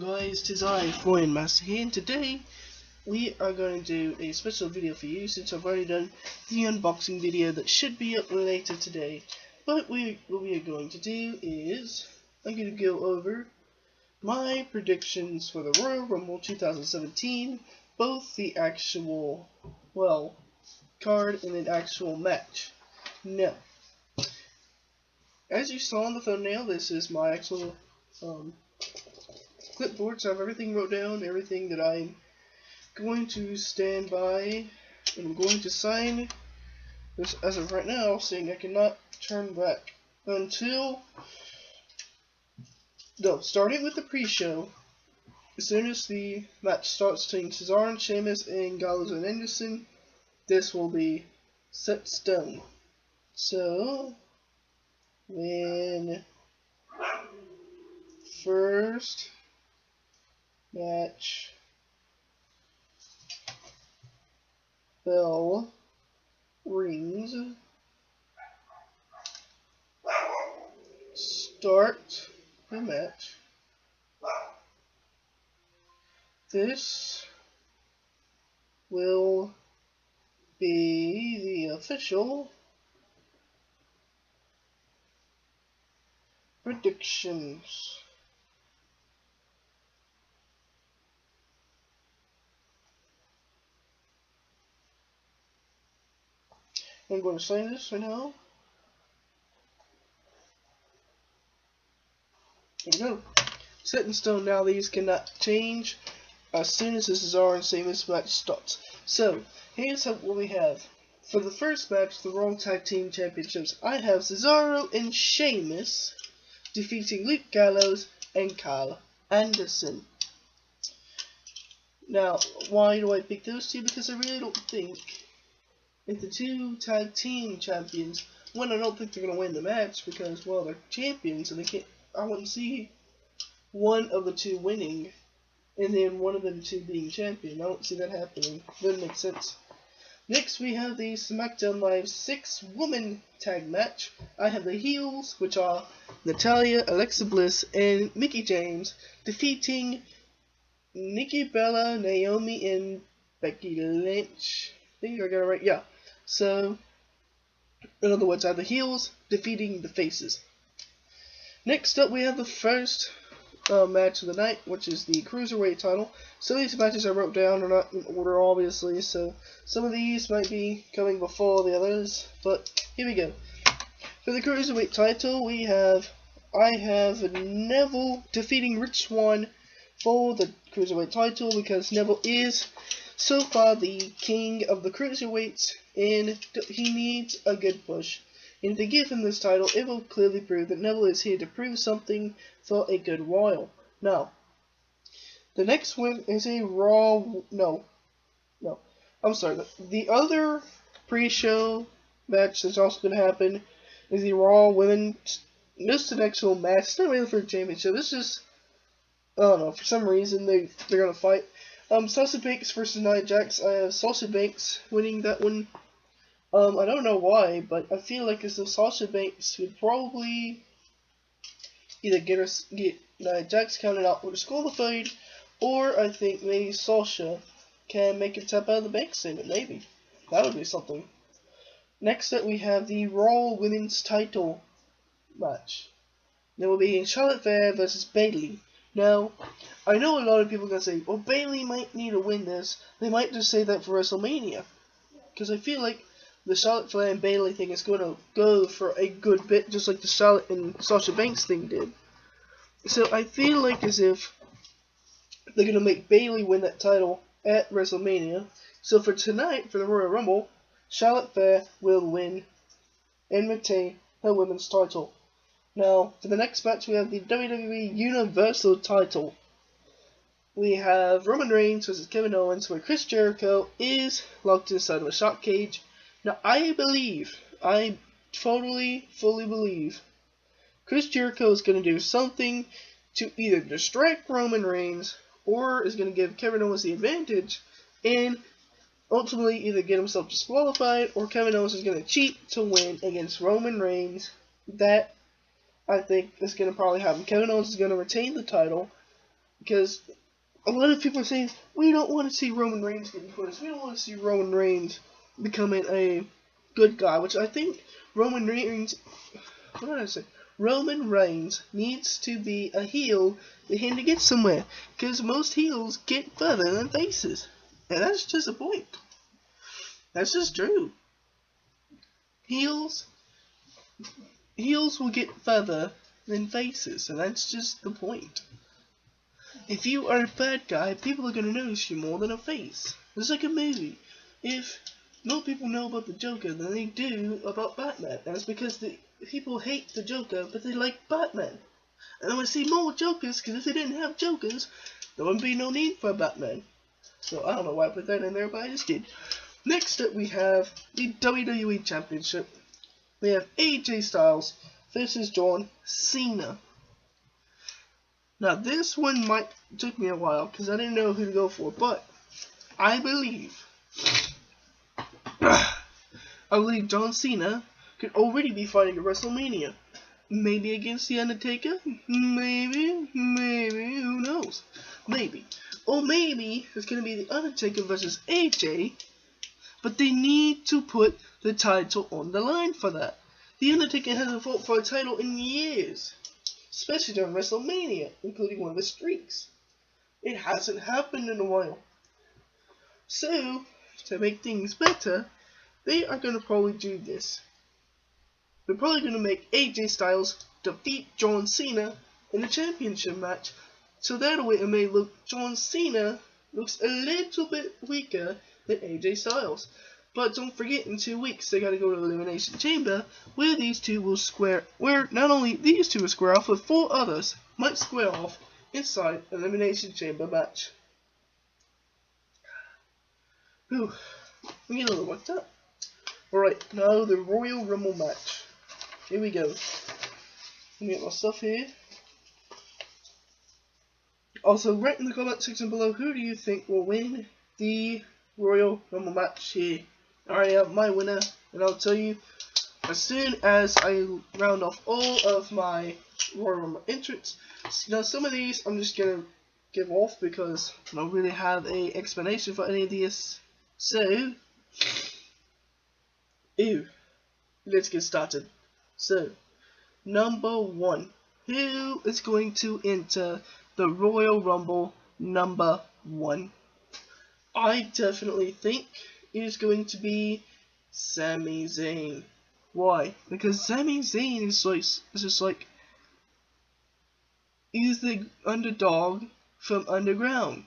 on guys, tis I, Foreign Master here, and today we are going to do a special video for you since I've already done the unboxing video that should be up later today. But what we are going to do is, I'm going to go over my predictions for the Royal Rumble 2017, both the actual, card and an actual match. Now, as you saw in the thumbnail, this is my actual clipboard, so I have everything wrote down, everything that I'm going to stand by, and I'm going to sign this as of right now, saying I cannot turn back until, starting with the pre-show, as soon as the match starts between Cesaro, Sheamus, and Gallows and Anderson, this will be set stone. So, when first match bell rings, start the match. This will be the official predictions. I'm going to sign this right now. There we go. Set in stone now. These cannot change as soon as this Cesaro and Sheamus match starts. So, here's what we have. For the first match, the Raw Tag Team Championships, I have Cesaro and Sheamus defeating Luke Gallows and Kyle Anderson. Now, why do I pick those two? Because I really don't think if the two tag team champions, one, I don't think they're gonna win the match because, well, they're champions and they can't. I wouldn't see one of the two winning and then one of them two being champion. I don't see that happening. Doesn't make sense. Next, we have the SmackDown Live 6-woman tag match. I have the heels, which are Natalya, Alexa Bliss, and Mickie James, defeating Nikki Bella, Naomi, and Becky Lynch. I think I got it right. Yeah. So, in other words, I have the heels defeating the faces. Next up, we have the first match of the night, which is the Cruiserweight title. So these matches I wrote down are not in order, obviously, so some of these might be coming before the others, but here we go. For the Cruiserweight title, I have Neville defeating Rich Swann for the Cruiserweight title, because Neville is so far the king of the Cruiserweights, and he needs a good push. And if they give him this title, it will clearly prove that Neville is here to prove something for a good while. Now, the next one is a Raw. I'm sorry. The other pre-show match that's also going to happen is the Raw Women's. This is an actual match. It's not really for a championship. This is, I don't know, for some reason they're going to fight. Sasha Banks versus Nia Jax. I have Sasha Banks winning that one. I don't know why, but I feel like as if Sasha Banks would probably either get Nia Jax counted out or disqualified, or I think maybe Sasha can make it tap out of the bank statement. Maybe that would be something. Next up, we have the Raw Women's Title match. There will be Charlotte Flair versus Bayley. Now, I know a lot of people are gonna say, "Well, Bayley might need to win this." They might just say that for WrestleMania, because I feel like the Charlotte Flair and Bayley thing is going to go for a good bit, just like the Charlotte and Sasha Banks thing did. So I feel like as if they're going to make Bayley win that title at WrestleMania. So for tonight, for the Royal Rumble, Charlotte Flair will win and retain her women's title. Now, for the next match, we have the WWE Universal title. We have Roman Reigns versus Kevin Owens, where Chris Jericho is locked inside of a shark cage. Now, I totally, fully believe, Chris Jericho is going to do something to either distract Roman Reigns, or is going to give Kevin Owens the advantage, and ultimately either get himself disqualified, or Kevin Owens is going to cheat to win against Roman Reigns. That, I think, is going to probably happen. Kevin Owens is going to retain the title, Because a lot of people are saying, we don't want to see Roman Reigns getting punished. We don't want to see Roman Reigns becoming a good guy, which I think Roman Reigns, what did I say? Roman Reigns needs to be a heel for him to get somewhere. Because most heels get further than faces. And that's just a point. That's just true. Heels will get further than faces, and that's just the point. If you are a bad guy, people are going to notice you more than a face. It's like a movie. If more people know about the Joker than they do about Batman, that's because the people hate the Joker, but they like Batman. And I want to see more Jokers, because if they didn't have Jokers, there wouldn't be no need for Batman. So I don't know why I put that in there, but I just did. Next up, we have the WWE Championship. We have AJ Styles versus John Cena. Now, this one might took me a while because I didn't know who to go for, but I believe John Cena could already be fighting at WrestleMania. Maybe against The Undertaker? Maybe, who knows? Maybe. Or maybe it's going to be The Undertaker versus AJ, but they need to put the title on the line for that. The Undertaker hasn't fought for a title in years, especially during WrestleMania, including one of his streaks. It hasn't happened in a while. So, to make things better, they are going to probably do this. They're probably going to make AJ Styles defeat John Cena in a championship match, so that way it may look John Cena looks a little bit weaker than AJ Styles. But don't forget, in 2 weeks they gotta go to Elimination Chamber, where these two will where not only these two will square off, but 4 others might square off inside Elimination Chamber match. Whew, I'm getting a little worked up. Alright, now the Royal Rumble match. Here we go. Let me get my stuff here. Also, write in the comment section below, who do you think will win the Royal Rumble match here? I already have my winner, and I'll tell you as soon as I round off all of my Royal Rumble entrants. Now, some of these I'm just gonna give off because I don't really have a explanation for any of these. So, let's get started. So, number 1, who is going to enter the Royal Rumble number 1? I definitely think it is going to be Sami Zayn. Why? Because Sami Zayn is just like he's the underdog from underground.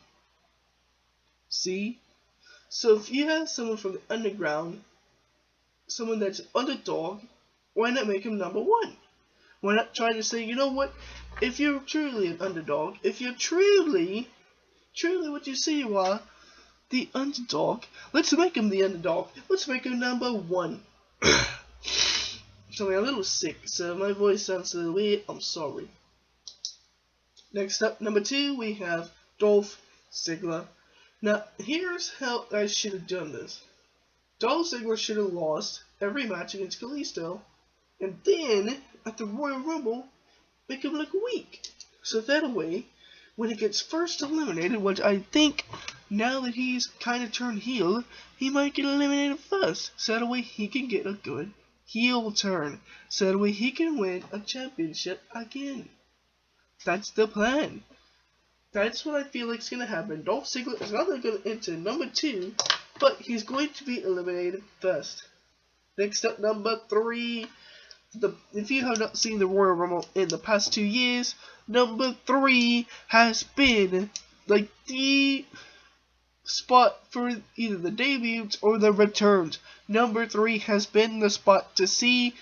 See? So if you have someone from the underground, someone that's an underdog, why not make him number 1? Why not try to say, you know what? If you're truly an underdog, if you're truly what you say you are, the underdog, let's make him the underdog. Let's make him number 1. So I'm a little sick, so my voice sounds a little weird. I'm sorry. Next up, number 2, we have Dolph Ziggler. Now, here's how I should have done this. Dolph Ziggler should have lost every match against Kalisto, and then at the Royal Rumble, make him look weak. So that way, when he gets first eliminated, which I think now that he's kind of turned heel, he might get eliminated first. So that way he can get a good heel turn. So that way he can win a championship again. That's the plan. That's what I feel like is going to happen. Dolph Ziggler is not only going to enter number 2, but he's going to be eliminated first. Next up, number 3. If you have not seen the Royal Rumble in the past 2 years, number 3 has been like the spot for either the debuts or the returns. Number 3 has been the spot to see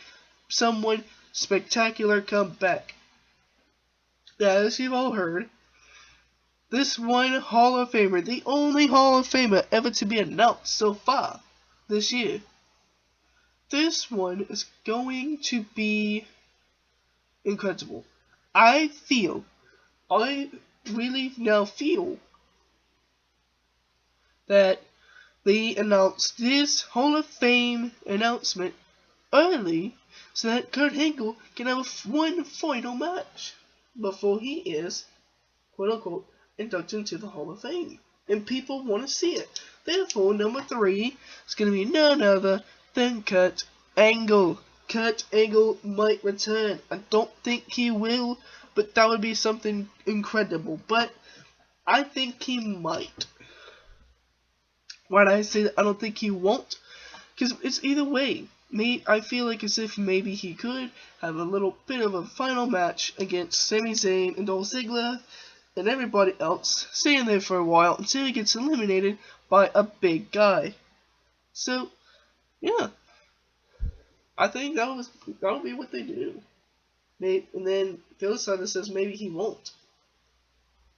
someone spectacular come back. As you've all heard, this one Hall of Famer, the only Hall of Famer ever to be announced so far this year, this one is going to be incredible. I really now feel that they announced this Hall of Fame announcement early so that Kurt Angle can have one final match before he is, quote unquote, inducted into the Hall of Fame. And people want to see it. Therefore, number 3 is going to be none other than Kurt Angle. Kurt Angle might return. I don't think he will, but that would be something incredible. But I think he might. Why did I say that I don't think he won't? Because it's either way. I feel like as if maybe he could have a little bit of a final match against Sami Zayn and Dolph Ziggler and everybody else, staying there for a while until he gets eliminated by a big guy. So, yeah. I think that'll be what they do. And then the other side that says maybe he won't.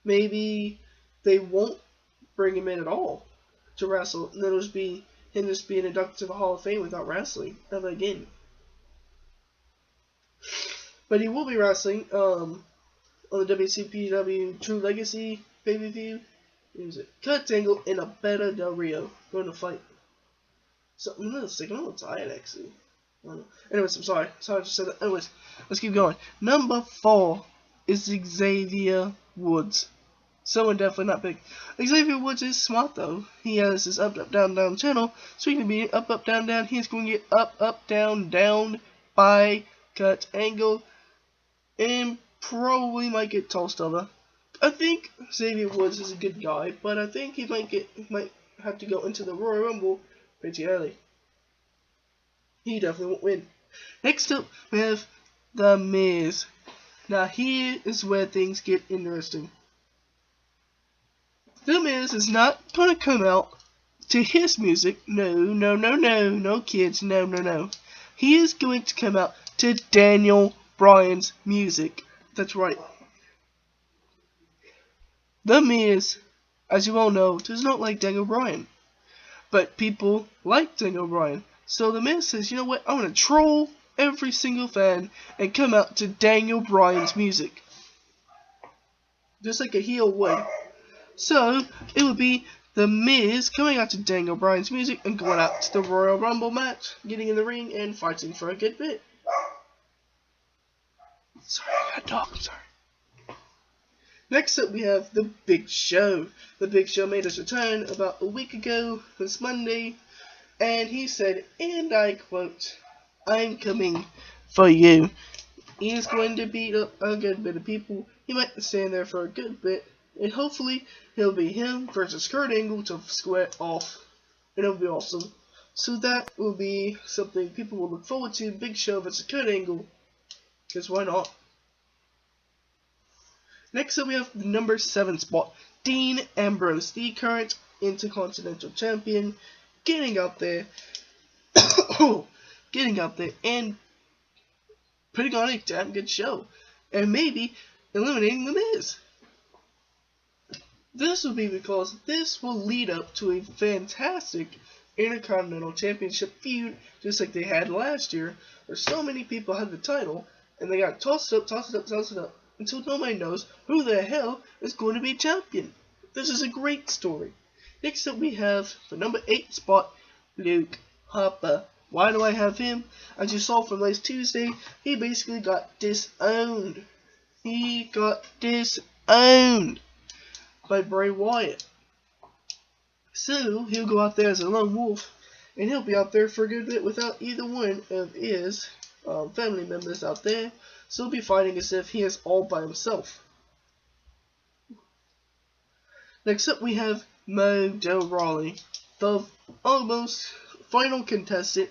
Maybe they won't bring him in at all to wrestle, and then it'll just be him just being inducted to the Hall of Fame without wrestling ever again. But he will be wrestling on the WCPW True Legacy pay-per-view. Kurt Angle in a Beta Del Rio going to fight. So I'm a little tired actually. Anyways, I'm sorry. Sorry I just said that. Anyways, let's keep going. Number 4 is Xavier Woods. Someone definitely not big. Xavier Woods is smart though. He has his up, up, down, down channel. Speaking of being up, up, down, down, he's going to get up, up, down, down by Kurt Angle. And probably might get tossed over. I think Xavier Woods is a good guy, but I think he might have to go into the Royal Rumble pretty early. He definitely won't win. Next up, we have The Miz. Now here is where things get interesting. The Miz is not going to come out to his music. No, kids. No. He is going to come out to Daniel Bryan's music. That's right. The Miz, as you all know, does not like Daniel Bryan. But people like Daniel Bryan. So The Miz says, you know what, I'm going to troll every single fan and come out to Daniel Bryan's music. Just like a heel would. So, it would be The Miz coming out to Daniel Bryan's music and going out to the Royal Rumble match, getting in the ring and fighting for a good bit. Sorry, I gotta talk, I'm sorry. Next up, we have The Big Show. The Big Show made his return about a week ago, this Monday, and he said, and I quote, "I'm coming for you." He is going to beat up a good bit of people. He might stand there for a good bit, and hopefully he'll be him versus Kurt Angle to square off, and it'll be awesome. So that will be something people will look forward to, Big Show versus Kurt Angle, because why not? Next up we have the number 7 spot, Dean Ambrose, the current Intercontinental Champion, getting out there and putting on a damn good show, and maybe eliminating The Miz. This will be because this will lead up to a fantastic Intercontinental Championship feud, just like they had last year, where so many people had the title, and they got tossed up, until nobody knows who the hell is going to be champion. This is a great story. Next up we have the number 8 spot, Luke Harper. Why do I have him? As you saw from last Tuesday, he basically got disowned. He got disowned by Bray Wyatt. So he'll go out there as a lone wolf, and he'll be out there for a good bit without either one of his family members out there. So he'll be fighting as if he is all by himself. Next up we have Mojo Rawley, the almost final contestant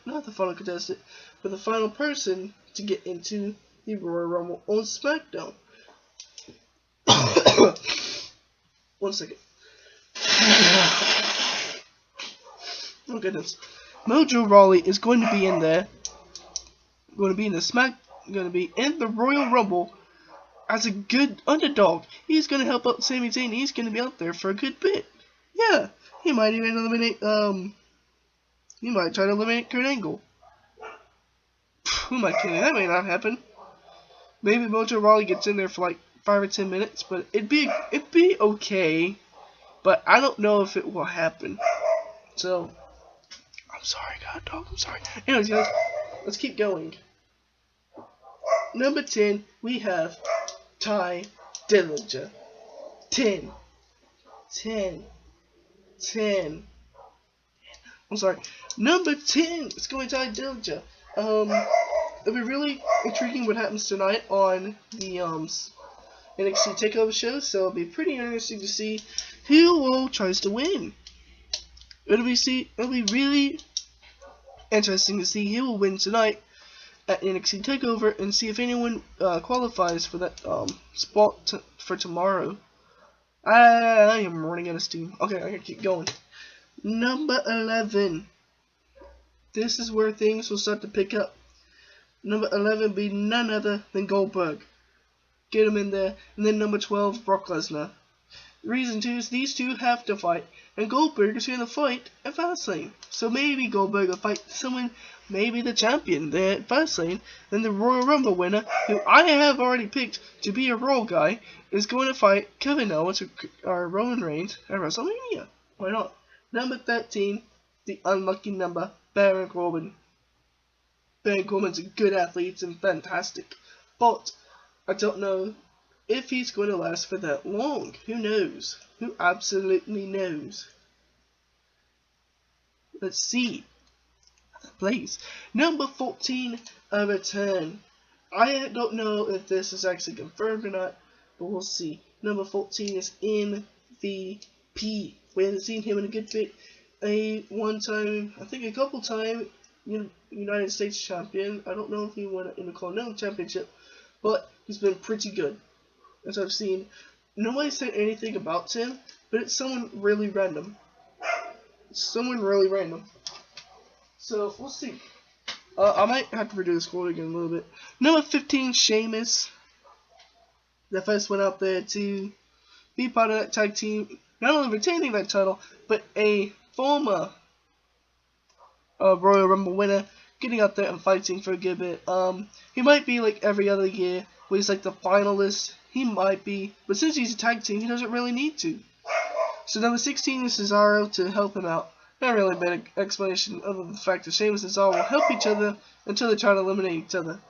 not the final contestant, but the final person to get into the Royal Rumble on SmackDown. One second. Oh goodness. Mojo Rawley is going to be in there. Going to be in the Royal Rumble as a good underdog. He's going to help out Sami Zayn. He's going to be out there for a good bit. Yeah, he might even eliminate. He might try to eliminate Kurt Angle. Who am I kidding? That may not happen. Maybe Mojo Rawley gets in there for like 5 or 10 minutes, but it'd be okay. But I don't know if it will happen. So I'm sorry, God, dog. I'm sorry. Anyways, guys, let's keep going. Number 10, we have Ty Dillinger. 10. 10. 10. I'm sorry. Number 10 is going to Dilja. It'll be really intriguing what happens tonight on the NXT Takeover show, so it'll be pretty interesting to see who tries to win. It'll be really interesting to see who will win tonight at NXT Takeover and see if anyone qualifies for that spot for tomorrow. I am running out of steam. Okay, I gotta keep going. Number 11. This is where things will start to pick up. Number 11 be none other than Goldberg. Get him in there. And then number 12, Brock Lesnar. Reason 2 is these two have to fight, and Goldberg is going to fight at Fastlane. So maybe Goldberg will fight someone, maybe the champion there at Fastlane, then the Royal Rumble winner, who I have already picked to be a Raw guy, is going to fight Kevin Owens or Roman Reigns at WrestleMania. Why not? Number 13, the unlucky number, Baron Corbin. Baron Corbin's a good athlete and fantastic, but I don't know if he's going to last for that long. Who knows? Who absolutely knows? Let's see. Please. Number 14, a return. I don't know if this is actually confirmed or not, but we'll see. Number 14 is MVP. We haven't seen him in a good bit. A couple time United States champion. I don't know if he won an Intercontinental Championship, but he's been pretty good. As I've seen, nobody said anything about him, but it's someone really random. So, we'll see. I might have to redo this quote again a little bit. Number 15, Sheamus. The first one out there to be part of that tag team. Not only retaining that title, but a former Royal Rumble winner. Getting out there and fighting for a good bit. He might be like every other year, where he's like the finalist. He might be, but since he's a tag team, he doesn't really need to. So number 16 is Cesaro to help him out. Not really a bad explanation other than the fact that Sheamus and Cesaro will help each other until they try to eliminate each other.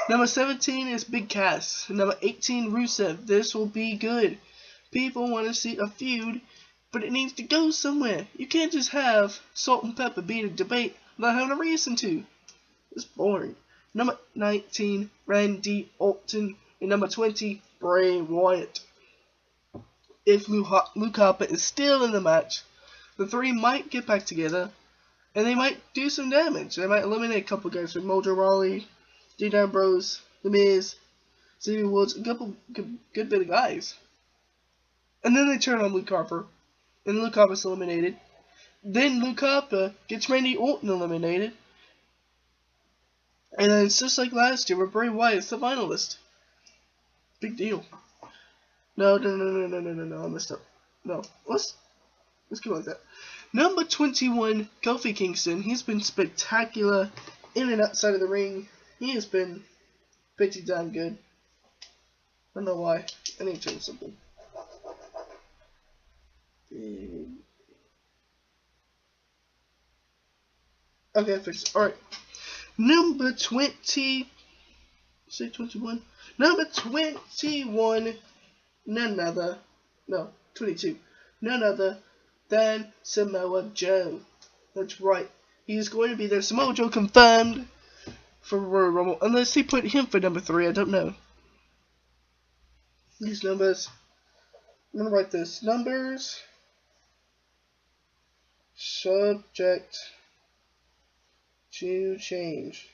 Number 17 is Big Cass. Number 18, Rusev. This will be good. People want to see a feud, but it needs to go somewhere. You can't just have Salt and Pepper beat a debate without having a reason to. It's boring. Number 19, Randy Orton. And number 20, Bray Wyatt. If Luke Harper is still in the match, the three might get back together, and they might do some damage. They might eliminate a couple guys like Mojo Rawley, Dean Ambrose, The Miz, Xavier Woods, a couple good bit of guys. And then they turn on Luke Harper, and Luke Harper's eliminated. Then Luke Harper gets Randy Orton eliminated. And then it's just like last year where Bray Wyatt's the finalist. Big deal. No, I messed up. No, let's go like that. Number 21, Kofi Kingston. He's been spectacular in and outside of the ring. He has been pretty damn good. I don't know why. I need to change something. Okay, I fixed it. Alright. Number 20. Say 21. Number 21. None other. No, 22. None other than Samoa Joe. That's right. He's going to be there. Samoa Joe confirmed for Royal Rumble. Unless they put him for number 3. I don't know. These numbers. I'm going to write this. Numbers. Subject to change.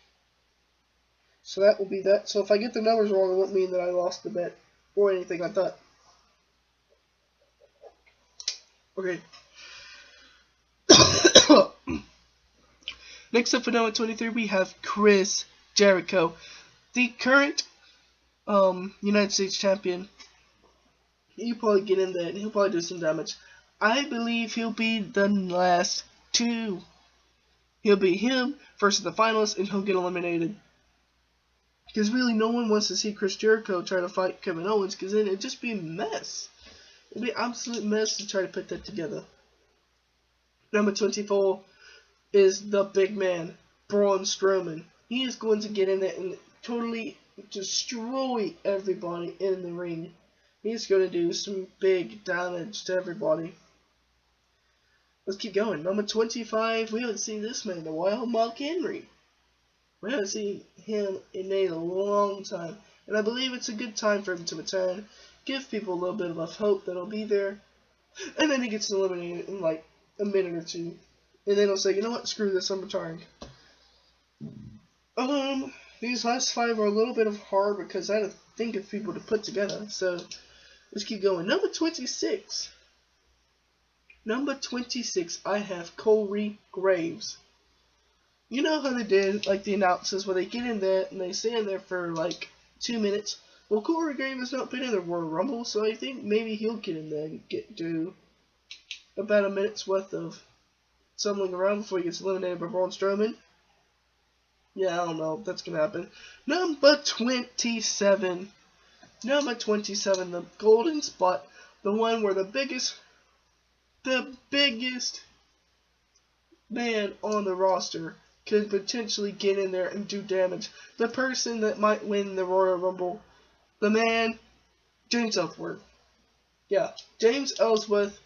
So that will be that. So if I get the numbers wrong, it won't mean that I lost the bet or anything like that. Okay. Next up for number 23, we have Chris Jericho, the current United States champion. He'll probably get in there and he'll probably do some damage. I believe he'll be the last two. He'll be him versus the finalists, and he'll get eliminated. Because really, no one wants to see Chris Jericho try to fight Kevin Owens, because then it'd just be a mess. It'd be an absolute mess to try to put that together. Number 24 is the big man, Braun Strowman. He is going to get in there and totally destroy everybody in the ring. He's going to do some big damage to everybody. Let's keep going. Number 25, we haven't seen this man in a while, Mark Henry. We haven't seen him in a long time, and I believe it's a good time for him to return, give people a little bit of hope that he'll be there, and then he gets eliminated in like a minute or two, and then he'll say, you know what, screw this, I'm retiring. These last 5 are a little bit hard because I had to think of people to put together, so let's keep going. Number 26. Number 26, I have Corey Graves. You know how they did, like, the announcers where they get in there and they stay in there for, like, 2 minutes? Well, Corey Graves has not been in the Royal Rumble, so I think maybe he'll get in there and do about a minute's worth of stumbling around before he gets eliminated by Braun Strowman. Yeah, I don't know if that's going to happen. Number 27. Number 27, the golden spot. The one where the biggest man on the roster could potentially get in there and do damage. The person that might win the Royal Rumble. The man, James Ellsworth. Yeah, James Ellsworth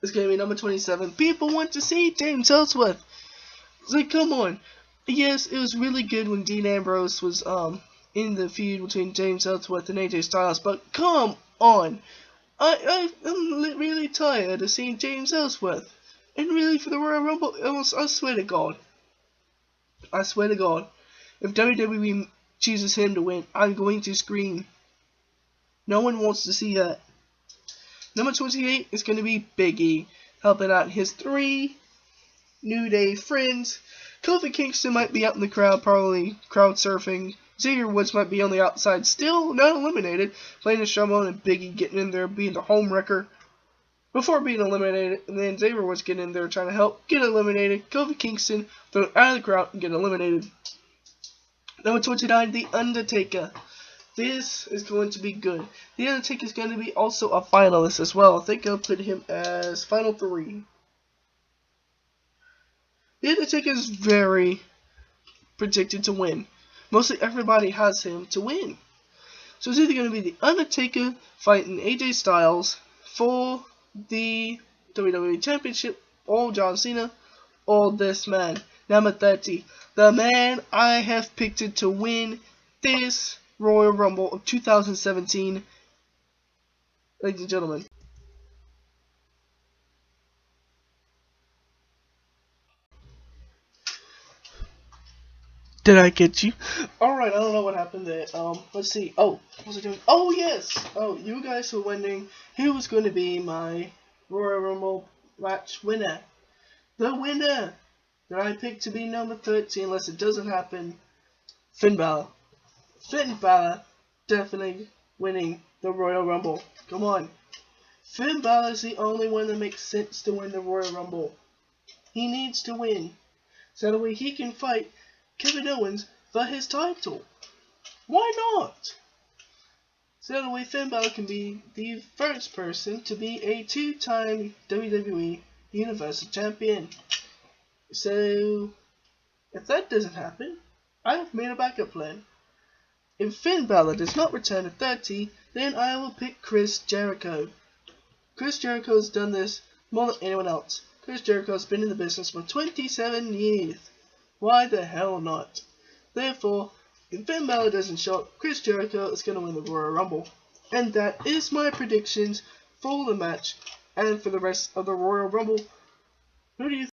is going to be number 27. People want to see James Ellsworth. It's like, come on. Yes, it was really good when Dean Ambrose was in the feud between James Ellsworth and AJ Styles, but come on. I'm really tired of seeing James Ellsworth. And really, for the Royal Rumble, I swear to God. I swear to God. If WWE chooses him to win, I'm going to scream. No one wants to see that. Number 28 is going to be Big E, helping out his 3 New Day friends. Kofi Kingston might be out in the crowd, probably crowd surfing. Xavier Woods might be on the outside, still not eliminated, playing his trombone, and Big E getting in there, being the home wrecker before being eliminated, and then Xavier Woods getting in there trying to help, get eliminated. Kofi Kingston thrown out of the crowd and get eliminated. Number 29, The Undertaker. This is going to be good. The Undertaker is going to be also a finalist as well. I think I'll put him as final 3. The Undertaker is very predicted to win. Mostly everybody has him to win. So it's either going to be The Undertaker fighting AJ Styles for the WWE Championship, or John Cena, or this man. Number 30. The man I have picked to win this Royal Rumble of 2017. Ladies and gentlemen. Did I get you? Alright, I don't know what happened there. Let's see. Oh, what was I doing? Oh, yes! Oh, you guys were wondering who was going to be my Royal Rumble match winner. The winner that I picked to be number 30, unless it doesn't happen, Finn Balor. Finn Balor definitely winning the Royal Rumble. Come on. Finn Balor is the only one that makes sense to win the Royal Rumble. He needs to win, so that way he can fight Kevin Owens for his title. Why not? So that way Finn Balor can be the first person to be a 2-time WWE Universal Champion. So, if that doesn't happen, I have made a backup plan. If Finn Balor does not return at 30, then I will pick Chris Jericho. Chris Jericho has done this more than anyone else. Chris Jericho has been in the business for 27 years. Why the hell not? Therefore, if Finn Balor doesn't show up, Chris Jericho is going to win the Royal Rumble. And that is my predictions for the match and for the rest of the Royal Rumble. Who do you